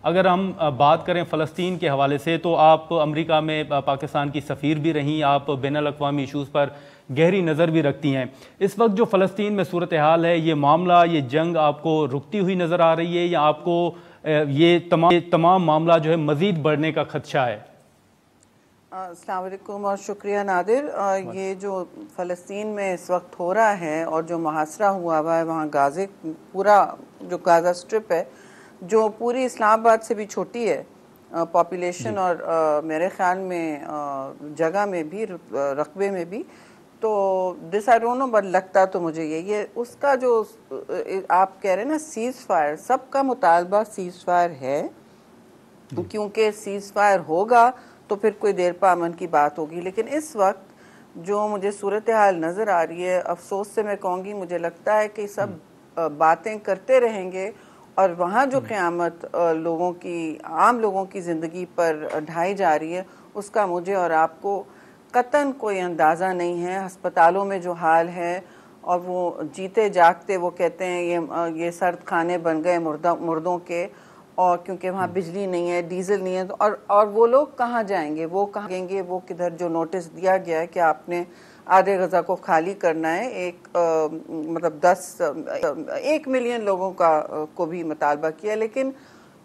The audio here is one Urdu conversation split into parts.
اگر ہم بات کریں فلسطین کے حوالے سے تو آپ امریکہ میں پاکستان کی سفیر بھی رہیں، آپ بین الاقوامی ایشوز پر گہری نظر بھی رکھتی ہیں۔ اس وقت جو فلسطین میں صورتحال ہے، یہ معاملہ، یہ جنگ آپ کو رکتی ہوئی نظر آ رہی ہے یا آپ کو یہ تمام معاملہ جو ہے مزید بڑھنے کا خدشہ ہے؟ السلام علیکم اور شکریہ نادر۔ یہ جو فلسطین میں اس وقت ہو رہا ہے اور جو محاصرہ ہوا ہے وہاں غازے، پورا جو غازہ سٹرپ ہے جو پوری اسلام آباد سے بھی چھوٹی ہے پاپولیشن اور میرے خیال میں جگہ میں بھی، رقبے میں بھی، تو دس آئی ڈونٹ نو بٹ لگتا تو مجھے یہ اس کا جو آپ کہہ رہے ہیں نا سیز فائر، سب کا مطالبہ سیز فائر ہے، کیونکہ سیز فائر ہوگا تو پھر کوئی دیر پا امن کی بات ہوگی۔ لیکن اس وقت جو مجھے صورتحال نظر آ رہی ہے، افسوس سے میں کہوں گی، مجھے لگتا ہے کہ سب باتیں کرتے رہیں گے اور وہاں جو قیامت لوگوں کی، عام لوگوں کی زندگی پر ڈھائی جا رہی ہے، اس کا مجھے اور آپ کو قطعاً کوئی اندازہ نہیں ہے۔ ہسپتالوں میں جو حال ہے، اور وہ جیتے جاگتے وہ کہتے ہیں یہ سرد خانے بن گئے مردوں کے، اور کیونکہ وہاں بجلی نہیں ہے، ڈیزل نہیں ہے، اور وہ لوگ کہاں جائیں گے، وہ کہاں گیں گے، وہ کدھر؟ جو نوٹس دیا گیا ہے کہ آپ نے آدھے غزہ کو خالی کرنا ہے، مطلب 1 ملین لوگوں کو بھی مطالبہ کیا، لیکن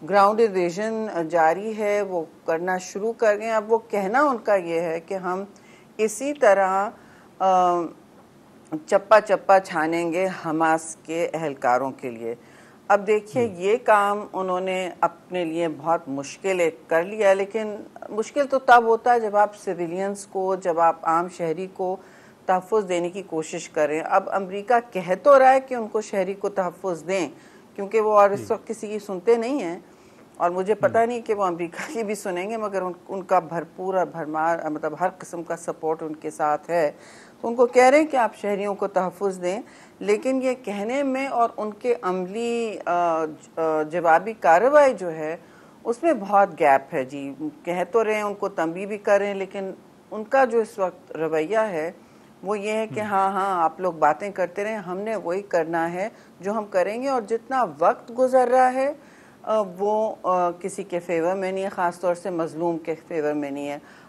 گراؤنڈ انویژن جاری ہے، وہ کرنا شروع کر گئے۔ اب وہ کہنا ان کا یہ ہے کہ ہم اسی طرح چپا چپا چھانیں گے حماس کے اہلکاروں کے لیے۔ اب دیکھیے یہ کام انہوں نے اپنے لیے بہت مشکل کر لیا، لیکن مشکل تو تب ہوتا ہے جب آپ سویلینز کو، جب آپ عام شہری کو تحفظ دینے کی کوشش کریں۔ اب امریکہ کہہ تو رہا ہے کہ ان کو شہری کو تحفظ دیں، کیونکہ وہ اور اس وقت کسی کی سنتے نہیں ہیں، اور مجھے پتہ نہیں کہ وہ امریکہ کی بھی سنیں گے، مگر ان کا بھرپور بھرمار مطلب ہر قسم کا سپورٹ ان کے ساتھ ہے۔ تو ان کو کہہ رہے ہیں کہ آپ شہریوں کو تحفظ دیں، لیکن یہ کہنے میں اور ان کے عملی جوابی کارروائی جو ہے اس میں بہت گیپ ہے جی۔ کہہ تو رہے ہیں، ان کو تنبیہ بھی کر رہے ہیں، لیکن ان کا جو اس وقت رویہ ہے وہ یہ ہے کہ ہاں آپ لوگ باتیں کرتے رہیں، ہم نے وہی کرنا ہے جو ہم کریں گے، اور جتنا وقت گزر رہا ہے وہ کسی کے فیور میں نہیں ہے، خاص طور سے مظلوم کے فیور میں نہیں ہے۔